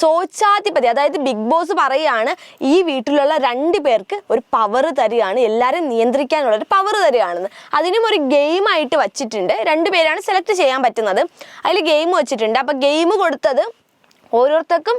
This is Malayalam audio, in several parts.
സ്വേച്ഛാധിപതി, അതായത് ബിഗ് ബോസ് പറയുകയാണ് ഈ വീട്ടിലുള്ള 2 പേർക്ക് ഒരു പവർ തരികയാണ്, എല്ലാവരും നിയന്ത്രിക്കാനുള്ള ഒരു പവർ തരികയാണെന്ന്. അതിനും ഒരു ഗെയിമായിട്ട് വച്ചിട്ടുണ്ട്. 2 പേരാണ് സെലക്ട് ചെയ്യാൻ പറ്റുന്നത്. അതിൽ ഗെയിം വെച്ചിട്ടുണ്ട്. അപ്പോൾ ഗെയിം കൊടുത്തത് ഓരോരുത്തർക്കും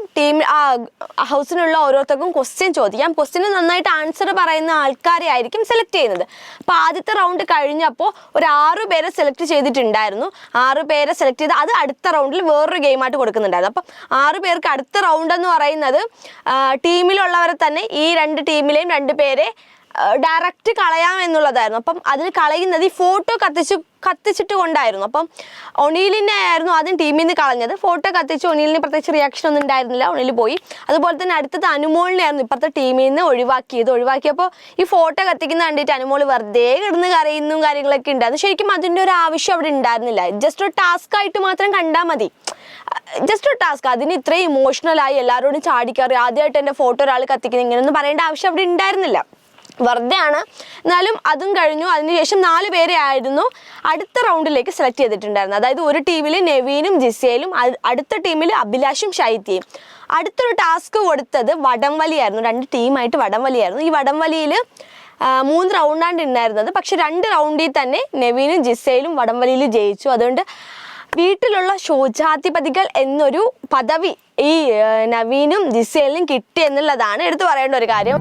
ഹൗസിനുള്ള ഓരോരുത്തർക്കും ക്വസ്റ്റ്യൻ ചോദിക്കാം. ക്വസ്റ്റ്യന് നന്നായിട്ട് ആൻസർ പറയുന്ന ആൾക്കാരെ ആയിരിക്കും സെലക്ട് ചെയ്യുന്നത്. അപ്പോൾ ആദ്യത്തെ റൗണ്ട് കഴിഞ്ഞപ്പോൾ ഒരു 6 പേരെ സെലക്ട് ചെയ്തിട്ടുണ്ടായിരുന്നു. 6 പേരെ സെലക്ട് ചെയ്ത് അത് അടുത്ത റൗണ്ടിൽ വേറൊരു ഗെയിമായിട്ട് കൊടുക്കുന്നുണ്ടായിരുന്നു. അപ്പം 6 പേർക്ക് അടുത്ത റൗണ്ട് എന്ന് പറയുന്നത് ടീമിലുള്ളവരെ തന്നെ ഈ 2 ടീമിലെയും 2 പേരെ ഡയറക്റ്റ് കളയാം എന്നുള്ളതായിരുന്നു. അപ്പം അതിൽ കളയുന്നത് ഈ ഫോട്ടോ കത്തിച്ചിട്ട് കൊണ്ടായിരുന്നു. അപ്പം ഒണീലിനെ ആയിരുന്നു ആദ്യം ടീമിൽ നിന്ന് കളഞ്ഞത്. ഫോട്ടോ കത്തിച്ച് ഒണീലിന് പ്രത്യേകിച്ച് റിയാക്ഷൻ ഒന്നും ഉണ്ടായിരുന്നില്ല, ഒണീൽ പോയി. അതുപോലെ തന്നെ അടുത്തത് അനുമോളിനെ ആയിരുന്നു ഇപ്പോഴത്തെ ടീമിൽ നിന്ന് ഒഴിവാക്കിയപ്പോൾ ഈ ഫോട്ടോ കത്തിക്കുന്ന കണ്ടിട്ട് അനുമോൾ വെറുതെ കിടന്ന് കരയുന്നതും കാര്യങ്ങളൊക്കെ ഉണ്ടായിരുന്നു. ശരിക്കും അതിൻ്റെ ഒരു ആവശ്യം അവിടെ ഉണ്ടായിരുന്നില്ല. ജസ്റ്റ് ഒരു ടാസ്ക് ആയിട്ട് മാത്രം കണ്ടാൽ മതി. ജസ്റ്റ് ഒരു ടാസ്ക്. അതിന് ഇത്രയും ഇമോഷണലായി എല്ലാവരോടും ചാടിക്കറി ആദ്യമായിട്ട് എൻ്റെ ഫോട്ടോ ഒരാൾ കത്തിക്കുന്നത് ഇങ്ങനെയൊന്നും പറയേണ്ട ആവശ്യം അവിടെ ഉണ്ടായിരുന്നില്ല. വെറുതെയാണ്. എന്നാലും അതും കഴിഞ്ഞു. അതിനുശേഷം 4 പേരെ ആയിരുന്നു അടുത്ത റൗണ്ടിലേക്ക് സെലക്ട് ചെയ്തിട്ടുണ്ടായിരുന്നത്. അതായത് ഒരു ടീമിൽ നെവീനും ജിസേലും, അടുത്ത ടീമിൽ അഭിലാഷും ഷൈത്യയും. അടുത്തൊരു ടാസ്ക് കൊടുത്തത് വടംവലിയായിരുന്നു. 2 ടീമായിട്ട് വടംവലിയായിരുന്നു. ഈ വടംവലിയിൽ 3 റൗണ്ടാണ് ഉണ്ടായിരുന്നത്. പക്ഷെ 2 റൗണ്ടിൽ തന്നെ നെവീനും ജിസേലും വടംവലിയിൽ ജയിച്ചു. അതുകൊണ്ട് വീട്ടിലുള്ള ശോചാധിപതികൾ എന്നൊരു പദവി ഈ നവീനും ജിസേലിനും കിട്ടി എന്നുള്ളതാണ് എടുത്തു പറയേണ്ട ഒരു കാര്യം.